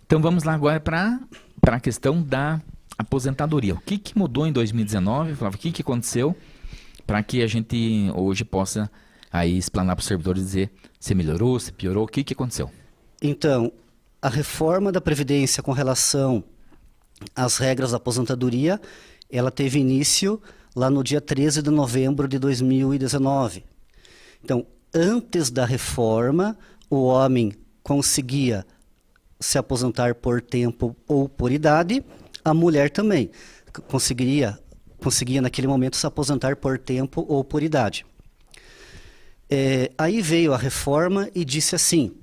Então vamos lá agora para a questão da aposentadoria. O que, que mudou em 2019, Flávio? O que, que aconteceu para que a gente hoje possa aí explanar para os servidores e dizer se melhorou, se piorou, o que, que aconteceu? Então, a reforma da Previdência com relação às regras da aposentadoria, ela teve início lá no dia 13 de novembro de 2019. Então, antes da reforma, o homem conseguia se aposentar por tempo ou por idade, a mulher também conseguia naquele momento se aposentar por tempo ou por idade. Aí veio a reforma e disse assim: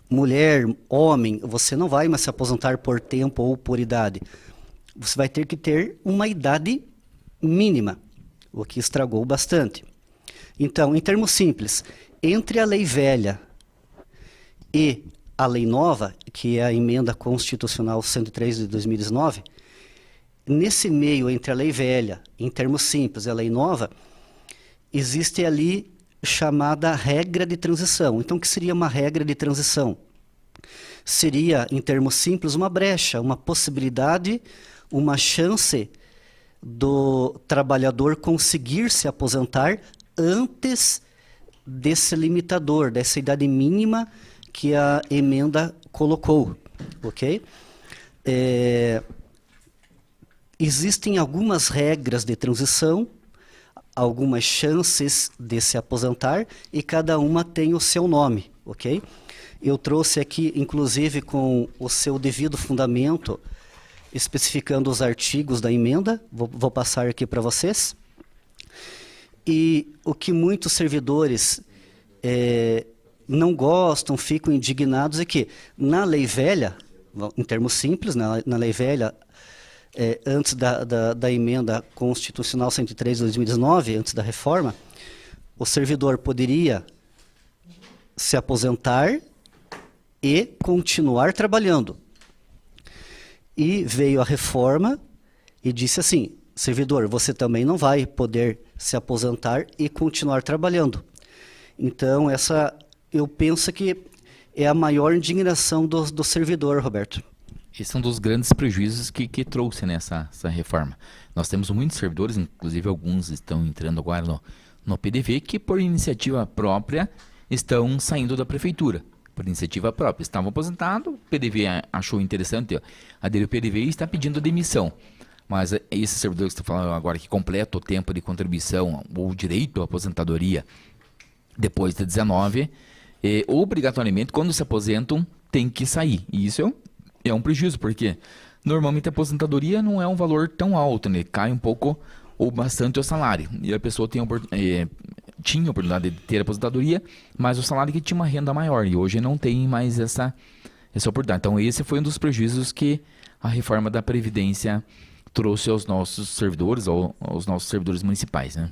mulher, homem, você não vai mais se aposentar por tempo ou por idade. Você vai ter que ter uma idade mínima, o que estragou bastante. Então, em termos simples, entre a lei velha e a lei nova, que é a emenda constitucional 103 de 2019, nesse meio entre a lei velha, em termos simples, e a lei nova, existe ali chamada regra de transição. Então, o que seria uma regra de transição? Seria, em termos simples, uma brecha, uma possibilidade, uma chance do trabalhador conseguir se aposentar antes desse limitador, dessa idade mínima que a emenda colocou, ok? Existem algumas regras de transição, algumas chances de se aposentar e cada uma tem o seu nome, ok? Eu trouxe aqui, inclusive, com o seu devido fundamento, especificando os artigos da emenda, vou passar aqui para vocês. E o que muitos servidores não gostam, ficam indignados, é que na lei velha, em termos simples, na lei velha, antes da emenda constitucional 103 de 2019, antes da reforma, o servidor poderia se aposentar e continuar trabalhando. E veio a reforma e disse assim: servidor, você também não vai poder se aposentar e continuar trabalhando. Então, eu penso que é a maior indignação do servidor, Roberto. Esse é um dos grandes prejuízos que trouxe nessa reforma. Nós temos muitos servidores, inclusive alguns estão entrando agora no PDV, que por iniciativa própria estão saindo da prefeitura. Por iniciativa própria. Estavam aposentados, o PDV achou interessante, aderiu ao PDV e está pedindo demissão. Mas esse servidor que você está falando agora, que completa o tempo de contribuição ou direito à aposentadoria depois de 19, obrigatoriamente, quando se aposentam, tem que sair. E isso é um prejuízo, porque normalmente a aposentadoria não é um valor tão alto, né? Cai um pouco ou bastante o salário. E a pessoa tinha a oportunidade de ter aposentadoria, mas o salário que tinha uma renda maior. E hoje não tem mais essa oportunidade. Então esse foi um dos prejuízos que a reforma da Previdência trouxe aos nossos servidores, ou aos nossos servidores municipais, né?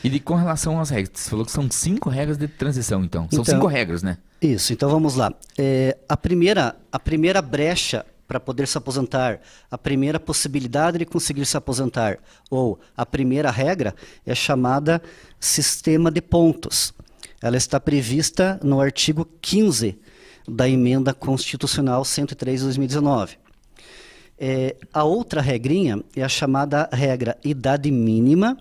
E com relação às regras, você falou que são 5 regras de transição, então. São 5 regras, né? Isso, então vamos lá. A primeira brecha para poder se aposentar, a primeira possibilidade de conseguir se aposentar, ou a primeira regra, é chamada sistema de pontos. Ela está prevista no artigo 15 da emenda constitucional 103 de 2019. A outra regrinha é a chamada regra idade mínima,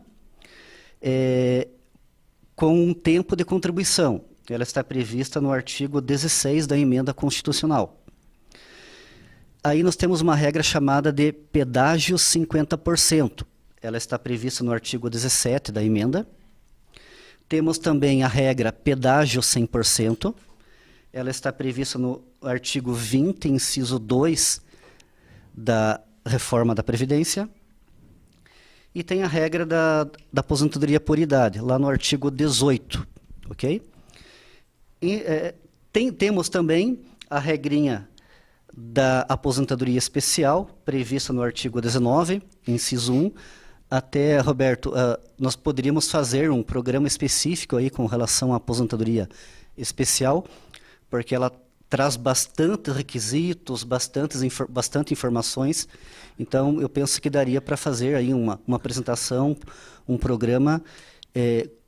com um tempo de contribuição. Ela está prevista no artigo 16 da emenda constitucional. Aí nós temos uma regra chamada de pedágio 50%. Ela está prevista no artigo 17 da emenda. Temos também a regra pedágio 100%. Ela está prevista no artigo 20, inciso 2 da reforma da Previdência. E tem a regra da aposentadoria por idade, lá no artigo 18, ok? E, temos também a regrinha da aposentadoria especial, prevista no artigo 19, inciso 1. Até, Roberto, nós poderíamos fazer um programa específico aí com relação à aposentadoria especial, porque ela traz bastante requisitos, bastante informações. Então, eu penso que daria para fazer aí uma apresentação, um programa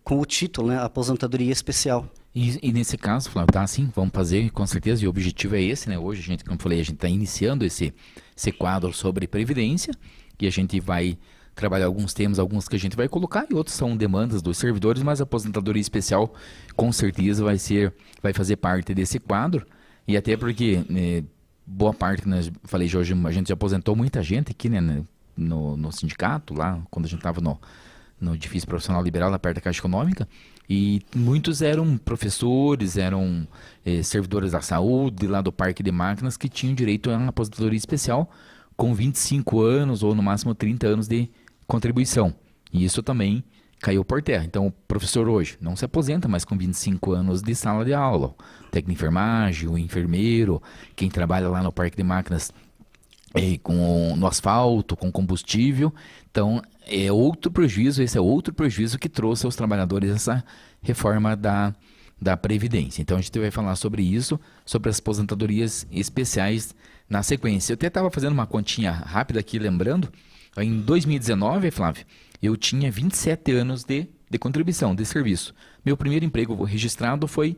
com o título, né, Aposentadoria Especial. E nesse caso, Flávio, tá sim, vamos fazer com certeza, e o objetivo é esse, né? Hoje, a gente, como eu falei, a gente está iniciando esse quadro sobre previdência, e a gente vai trabalhar alguns temas, alguns que a gente vai colocar, e outros são demandas dos servidores, mas a aposentadoria especial, com certeza, vai fazer parte desse quadro, e até porque boa parte, que nós falei de hoje, a gente já aposentou muita gente aqui, né, no sindicato, lá, quando a gente estava no edifício profissional liberal, lá perto da Caixa Econômica, e muitos eram professores, eram servidores da saúde, lá do Parque de Máquinas, que tinham direito a uma aposentadoria especial com 25 anos ou no máximo 30 anos de contribuição. E isso também caiu por terra. Então, o professor hoje não se aposenta mais com 25 anos de sala de aula. O técnico de enfermagem, o enfermeiro, quem trabalha lá no Parque de Máquinas no asfalto, com combustível. Então, é outro prejuízo, esse é outro prejuízo que trouxe aos trabalhadores essa reforma da Previdência. Então, a gente vai falar sobre isso, sobre as aposentadorias especiais na sequência. Eu até estava fazendo uma continha rápida aqui, lembrando, em 2019, Flávio, eu tinha 27 anos de contribuição, de serviço. Meu primeiro emprego registrado foi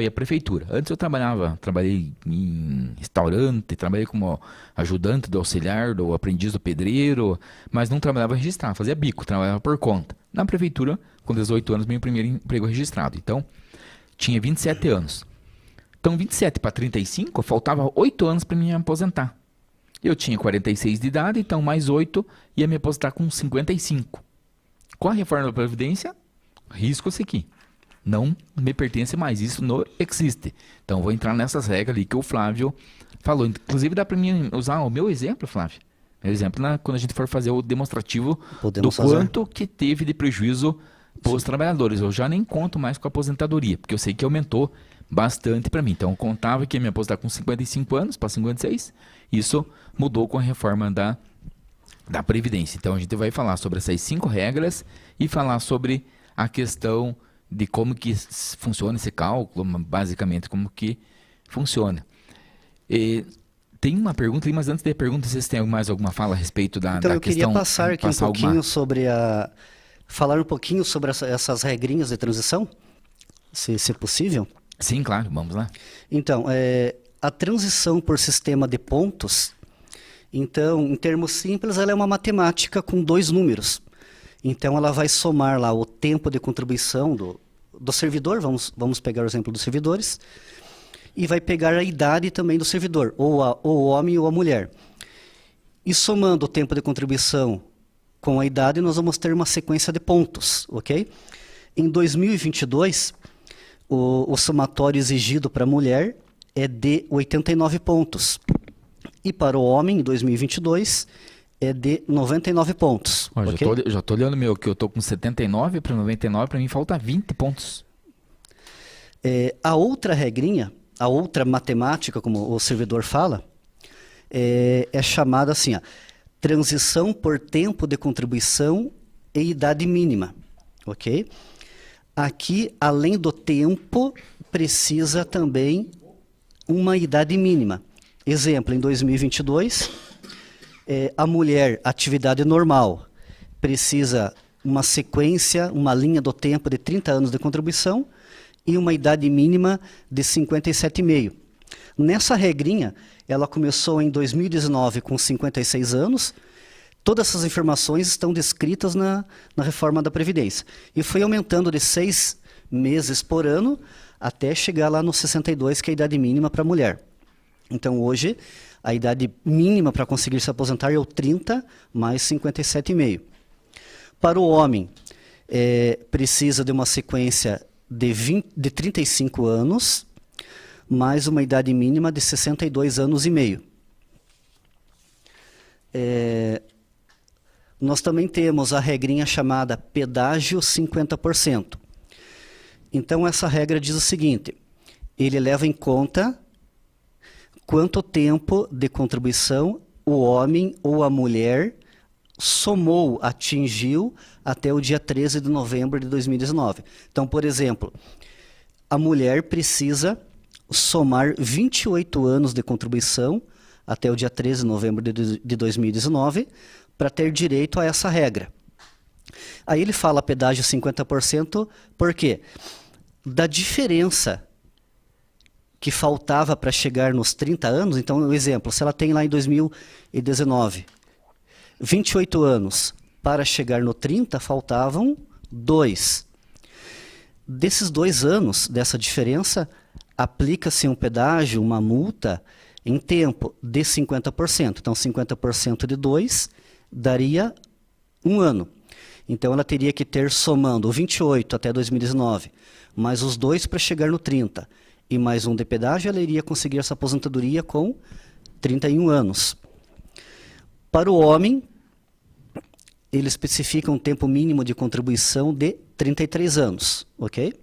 a prefeitura. Antes eu trabalhei em restaurante, trabalhei como ajudante do auxiliar, do aprendiz do pedreiro, mas não trabalhava registrado, fazia bico, trabalhava por conta. Na prefeitura, com 18 anos, meu primeiro emprego registrado. Então, tinha 27 anos. Então, 27 para 35, faltava 8 anos para me aposentar. Eu tinha 46 de idade, então mais 8 ia me aposentar com 55. Com a reforma da Previdência, risco-se aqui. Não me pertence mais, isso não existe. Então, vou entrar nessas regras ali que o Flávio falou. Inclusive, dá para mim usar o meu exemplo, Flávio. Meu exemplo, quando a gente for fazer o demonstrativo do quanto que teve de prejuízo para os trabalhadores. Eu já nem conto mais com a aposentadoria, porque eu sei que aumentou bastante para mim. Então, eu contava que ia me aposentar com 55 anos para 56. Isso mudou com a reforma da Previdência. Então, a gente vai falar sobre essas 5 regras e falar sobre a questão de como que funciona esse cálculo, basicamente como que funciona. Tem uma pergunta ali, mas antes da pergunta, vocês têm mais alguma fala a respeito da questão? Então, eu queria passar aqui um pouquinho falar um pouquinho sobre essas regrinhas de transição, se possível. Sim, claro, vamos lá. Então, a transição por sistema de pontos, então, em termos simples, ela é uma matemática com 2 números. Então, ela vai somar lá o tempo de contribuição do servidor, vamos pegar o exemplo dos servidores, e vai pegar a idade também do servidor, ou o homem ou a mulher. E somando o tempo de contribuição com a idade, nós vamos ter uma sequência de pontos, ok? Em 2022, o somatório exigido para a mulher é de 89 pontos. E para o homem, em 2022, é de 99 pontos. Ó, okay? Já estou olhando meu, que eu estou com 79 para 99, para mim falta 20 pontos. A outra regrinha, a outra matemática, como o servidor fala, é chamada assim, transição por tempo de contribuição e idade mínima. Ok? Aqui, além do tempo, precisa também uma idade mínima. Exemplo, em 2022, a mulher, atividade normal, precisa uma sequência, uma linha do tempo de 30 anos de contribuição e uma idade mínima de 57,5. Nessa regrinha, ela começou em 2019 com 56 anos. Todas essas informações estão descritas na reforma da Previdência. E foi aumentando de 6 meses por ano até chegar lá no 62, que é a idade mínima para a mulher. Então, hoje, a idade mínima para conseguir se aposentar é o 30 mais 57,5. Para o homem, precisa de uma sequência de 35 anos, mais uma idade mínima de 62 anos e meio. Nós também temos a regrinha chamada pedágio 50%. Então, essa regra diz o seguinte, ele leva em conta quanto tempo de contribuição o homem ou a mulher atingiu até o dia 13 de novembro de 2019. Então, por exemplo, a mulher precisa somar 28 anos de contribuição até o dia 13 de novembro de 2019 para ter direito a essa regra. Aí ele fala pedágio 50%, por quê? da diferença que faltava para chegar nos 30 anos. Então, um exemplo, se ela tem lá em 2019 28 anos para chegar no 30, faltavam 2. Desses 2 anos, dessa diferença, aplica-se um pedágio, uma multa, em tempo de 50%. Então, 50% de 2 daria 1 ano. Então, ela teria que ter, somando o 28 até 2019, mais os 2 para chegar no 30, e mais 1 de pedágio, ela iria conseguir essa aposentadoria com 31 anos. Para o homem, ele especifica um tempo mínimo de contribuição de 33 anos, ok?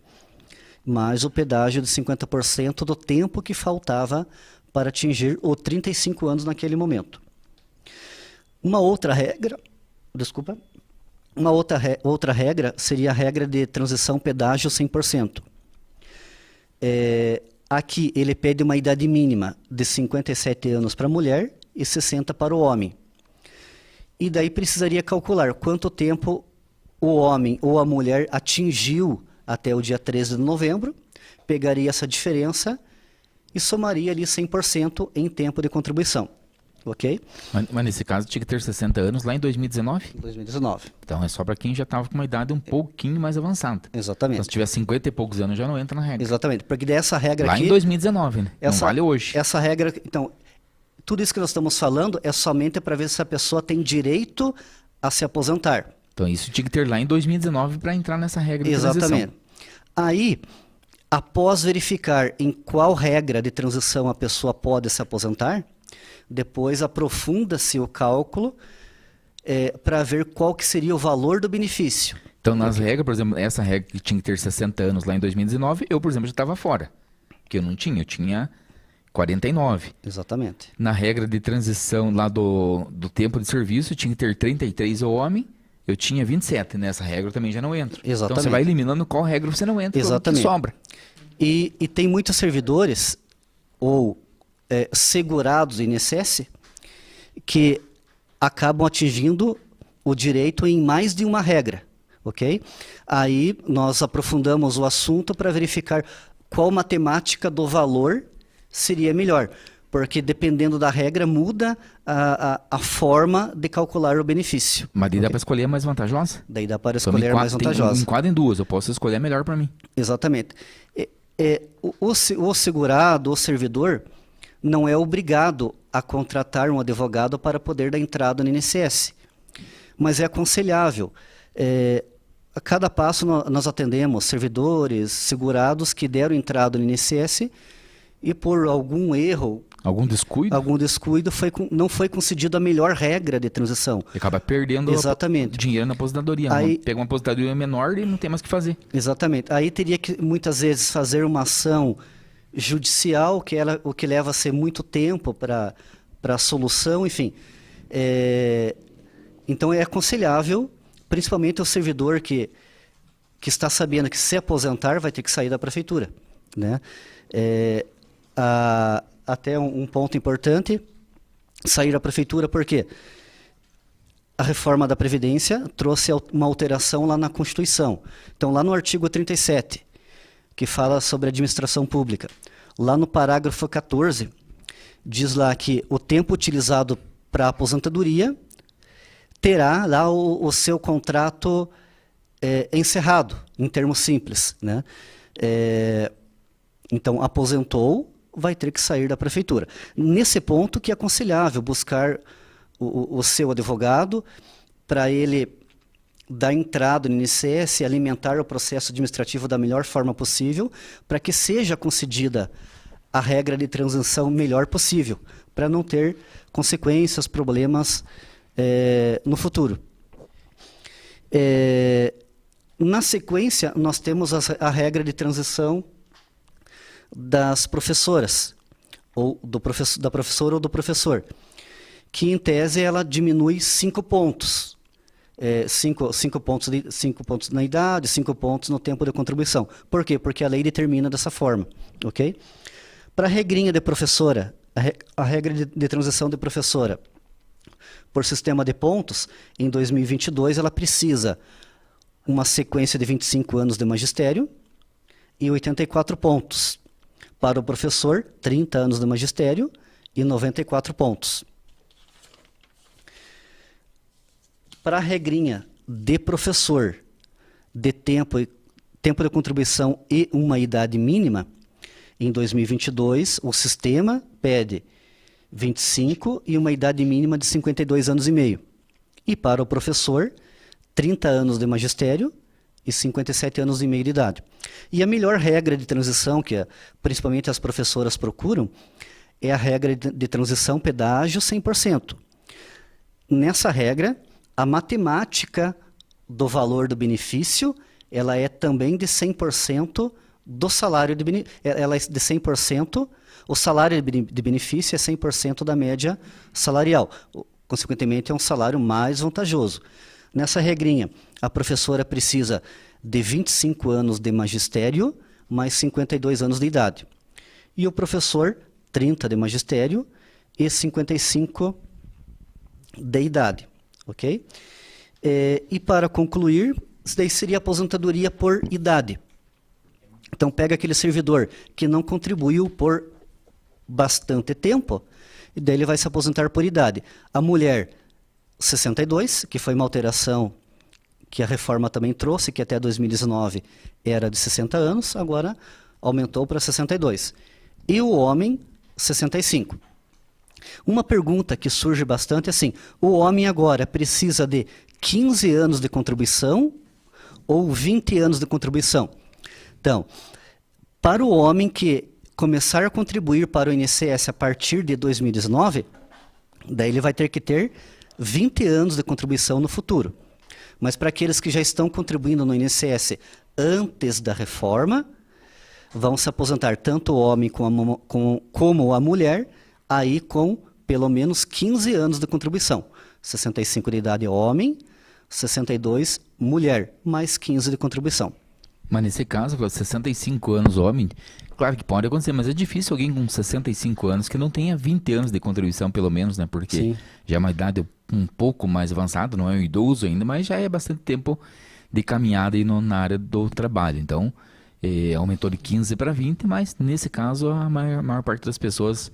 Mais o pedágio de 50% do tempo que faltava para atingir os 35 anos naquele momento. Uma outra regra, outra regra seria a regra de transição pedágio 100%. Aqui ele pede uma idade mínima de 57 anos para a mulher e 60 para o homem. E daí precisaria calcular quanto tempo o homem ou a mulher atingiu até o dia 13 de novembro, pegaria essa diferença e somaria ali 100% em tempo de contribuição. Ok? Mas nesse caso tinha que ter 60 anos lá em 2019? 2019. Então é só para quem já estava com uma idade um pouquinho mais avançada. Exatamente. Então, se tiver 50 e poucos anos já não entra na regra. Exatamente, porque dessa regra lá aqui... Lá em 2019, né? Não vale hoje. Essa regra... Então, tudo isso que nós estamos falando é somente para ver se a pessoa tem direito a se aposentar. Então isso tinha que ter lá em 2019 para entrar nessa regra de transição. Exatamente. Aí, após verificar em qual regra de transição a pessoa pode se aposentar, depois aprofunda-se o cálculo para ver qual que seria o valor do benefício. Então, nas regras, por exemplo, essa regra que tinha que ter 60 anos lá em 2019, eu, por exemplo, já estava fora. Porque eu tinha 49. Exatamente. Na regra de transição lá do tempo de serviço, tinha que ter 33 o homem, eu tinha 27. Nessa regra eu também já não entro. Exatamente. Então, você vai eliminando qual regra você não entra, exatamente. Que sobra. E tem muitos servidores ou segurados INSS que acabam atingindo o direito em mais de uma regra, ok? Aí nós aprofundamos o assunto para verificar qual matemática do valor seria melhor, porque dependendo da regra muda a forma de calcular o benefício. Mas daí dá para escolher a mais vantajosa? Daí dá para escolher a mais vantajosa. Me enquadra em duas, eu posso escolher a melhor para mim. Exatamente. O segurado, o servidor, não é obrigado a contratar um advogado para poder dar entrada no INSS. Mas é aconselhável. A cada passo nós atendemos servidores, segurados que deram entrada no INSS e por algum erro, algum descuido não foi concedida a melhor regra de transição. E acaba perdendo dinheiro na aposentadoria. Aí, pega uma aposentadoria menor e não tem mais o que fazer. Exatamente. Aí teria que muitas vezes fazer uma ação judicial, o que leva a ser muito tempo para a solução, enfim. Então é aconselhável, principalmente o servidor que está sabendo que se aposentar vai ter que sair da prefeitura, né? Até um ponto importante, sair da prefeitura, porque a reforma da Previdência trouxe uma alteração lá na Constituição. Então, lá no artigo 37, que fala sobre administração pública, lá no parágrafo 14, diz lá que o tempo utilizado para a aposentadoria terá lá o seu contrato encerrado, em termos simples, né? Então, aposentou, vai ter que sair da prefeitura. Nesse ponto que é aconselhável buscar o seu advogado para ele dar entrada no INSS e alimentar o processo administrativo da melhor forma possível para que seja concedida a regra de transição melhor possível, para não ter consequências, problemas no futuro. Na sequência, nós temos a regra de transição das professoras, ou da professora ou do professor, que em tese ela diminui 5 pontos. 5 pontos na idade, 5 pontos no tempo de contribuição. Por quê? Porque a lei determina dessa forma, ok? Para a regrinha de professora, a regra de transição de professora, por sistema de pontos, em 2022 ela precisa uma sequência de 25 anos de magistério e 84 pontos. Para o professor, 30 anos de magistério e 94 pontos. Para a regrinha de professor, de tempo de contribuição e uma idade mínima, em 2022, o sistema pede 25 e uma idade mínima de 52 anos e meio. E para o professor, 30 anos de magistério e 57 anos e meio de idade. E a melhor regra de transição, que principalmente as professoras procuram, é a regra de transição pedágio 100%. Nessa regra, a matemática do valor do benefício, ela é também de 100% do salário de benefício. Ela é de 100%, o salário de benefício é 100% da média salarial. Consequentemente, é um salário mais vantajoso. Nessa regrinha, a professora precisa de 25 anos de magistério, mais 52 anos de idade. E o professor, 30 de magistério e 55 de idade. Ok? E para concluir, isso daí seria aposentadoria por idade. Então, pega aquele servidor que não contribuiu por bastante tempo, e daí ele vai se aposentar por idade. A mulher, 62, que foi uma alteração que a reforma também trouxe, que até 2019 era de 60 anos, agora aumentou para 62. E o homem, 65. Uma pergunta que surge bastante é assim, o homem agora precisa de 15 anos de contribuição ou 20 anos de contribuição? Então, para o homem que começar a contribuir para o INSS a partir de 2019, daí ele vai ter que ter 20 anos de contribuição no futuro. Mas para aqueles que já estão contribuindo no INSS antes da reforma, vão se aposentar tanto o homem como a mulher, aí com pelo menos 15 anos de contribuição. 65 de idade homem, 62 mulher, mais 15 de contribuição. Mas nesse caso, 65 anos homem, claro que pode acontecer, mas é difícil alguém com 65 anos que não tenha 20 anos de contribuição, pelo menos, né? Porque Sim. já é uma idade um pouco mais avançada, não é um idoso ainda, mas já é bastante tempo de caminhada aí na área do trabalho. Então, aumentou de 15 para 20, mas nesse caso a maior parte das pessoas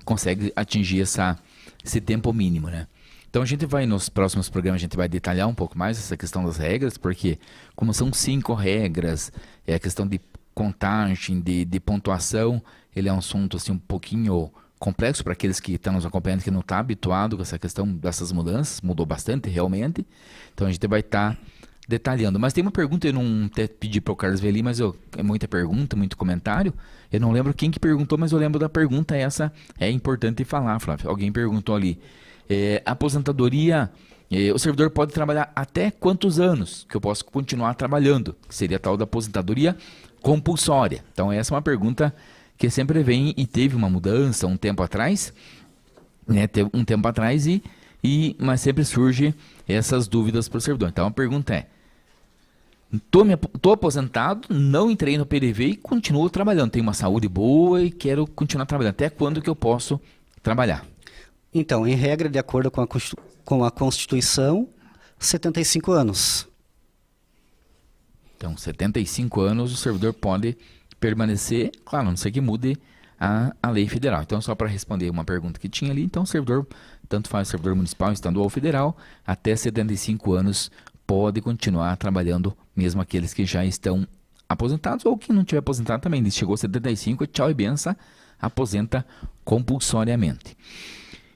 consegue atingir esse tempo mínimo, né? Então a gente vai, nos próximos programas, a gente vai detalhar um pouco mais essa questão das regras, porque como são 5 regras, a questão de contagem, de pontuação, ele é um assunto assim, um pouquinho complexo para aqueles que estão nos acompanhando, que não estão habituados com essa questão dessas mudanças, mudou bastante realmente, então a gente vai estar detalhando. Mas tem uma pergunta, eu não até pedi para o Carlos ver ali, mas é muita pergunta, muito comentário, eu não lembro quem que perguntou, mas eu lembro da pergunta, essa é importante falar, Flávio. Alguém perguntou ali, aposentadoria, o servidor pode trabalhar até quantos anos que eu posso continuar trabalhando? Que seria a tal da aposentadoria compulsória. Então essa é uma pergunta que sempre vem e teve uma mudança um tempo atrás, né? Teve um tempo atrás mas sempre surge essas dúvidas para o servidor. Então a pergunta é, tô aposentado, não entrei no PDV e continuo trabalhando, tenho uma saúde boa e quero continuar trabalhando. Até quando que eu posso trabalhar? Então, em regra, de acordo com a Constituição, 75 anos. Então, 75 anos o servidor pode permanecer, claro, a não ser que mude a lei federal. Então, só para responder uma pergunta que tinha ali, então o servidor, tanto faz servidor municipal, estadual ou federal, até 75 anos pode continuar trabalhando, mesmo aqueles que já estão aposentados ou que não tiver aposentado também. Ele chegou a 75, tchau e benção, aposenta compulsoriamente.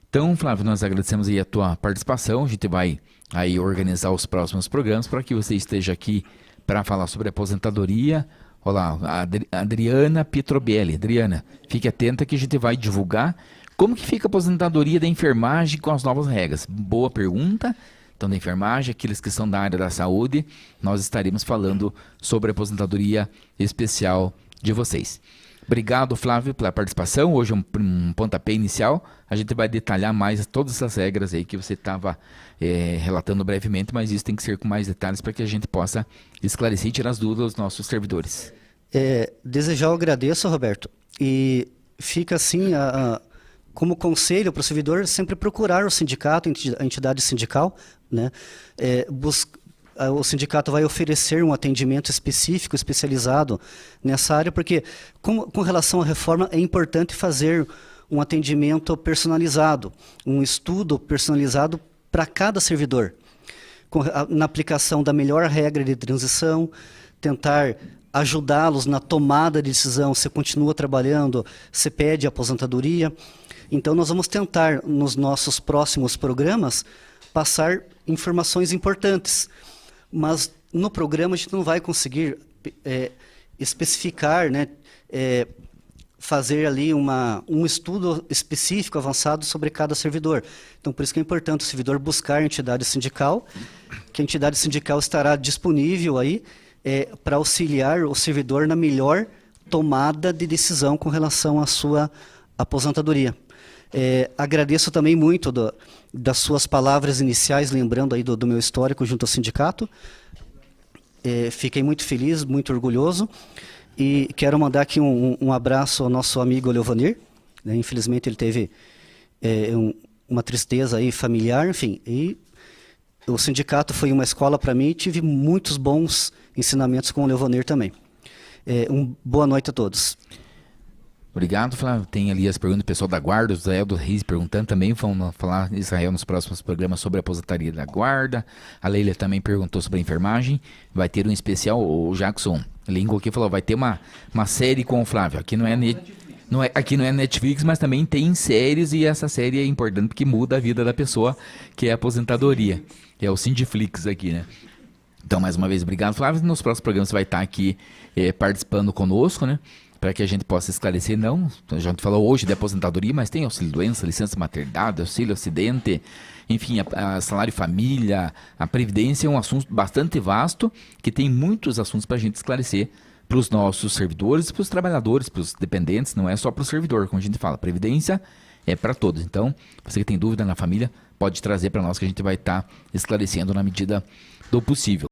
Então, Flávio, nós agradecemos aí a tua participação. A gente vai aí organizar os próximos programas para que você esteja aqui para falar sobre aposentadoria. Olá, a Adriana Pietrobelli. Adriana, fique atenta que a gente vai divulgar como que fica a aposentadoria da enfermagem com as novas regras. Boa pergunta. Então, da enfermagem, aqueles que são da área da saúde, nós estaremos falando sobre a aposentadoria especial de vocês. Obrigado, Flávio, pela participação. Hoje é um pontapé inicial. A gente vai detalhar mais todas essas regras aí que você estava relatando brevemente, mas isso tem que ser com mais detalhes para que a gente possa esclarecer e tirar as dúvidas dos nossos servidores. Desejar eu agradeço, Roberto. E fica assim, como conselho para o servidor, sempre procurar o sindicato, a entidade sindical, né? o sindicato vai oferecer um atendimento específico, especializado nessa área, porque com relação à reforma é importante fazer um atendimento personalizado, um estudo personalizado para cada servidor, na aplicação da melhor regra de transição, tentar ajudá-los na tomada de decisão, se continua trabalhando, se pede aposentadoria. Então, nós vamos tentar, nos nossos próximos programas, passar informações importantes. Mas, no programa, a gente não vai conseguir especificar, né, fazer ali um estudo específico, avançado, sobre cada servidor. Então, por isso que é importante o servidor buscar a entidade sindical, que a entidade sindical estará disponível aí para auxiliar o servidor na melhor tomada de decisão com relação à sua aposentadoria. Agradeço também muito das suas palavras iniciais, lembrando aí do meu histórico junto ao sindicato. Fiquei muito feliz, muito orgulhoso. E quero mandar aqui um abraço ao nosso amigo Leovanir, né? Infelizmente ele teve uma tristeza aí familiar, enfim. E o sindicato foi uma escola para mim e tive muitos bons ensinamentos com o Leovanir também. Boa noite a todos. Obrigado, Flávio. Tem ali as perguntas do pessoal da Guarda, o Israel do Reis perguntando também. Vamos falar, Israel, nos próximos programas sobre a aposentadoria da Guarda. A Leila também perguntou sobre a enfermagem. Vai ter um especial, o Jackson Lingo aqui falou, vai ter uma série com o Flávio. Aqui aqui não é Netflix, mas também tem séries, e essa série é importante porque muda a vida da pessoa, que é a aposentadoria. É o Sindiflix aqui, né? Então, mais uma vez, obrigado, Flávio. Nos próximos programas você vai estar aqui participando conosco, né? Para que a gente possa esclarecer, não, a gente falou hoje de aposentadoria, mas tem auxílio-doença, licença-maternidade, auxílio-acidente, enfim, a salário família, a previdência é um assunto bastante vasto, que tem muitos assuntos para a gente esclarecer para os nossos servidores, para os trabalhadores, para os dependentes, não é só para o servidor, como a gente fala, previdência é para todos. Então, você que tem dúvida na família, pode trazer para nós que a gente vai estar esclarecendo na medida do possível.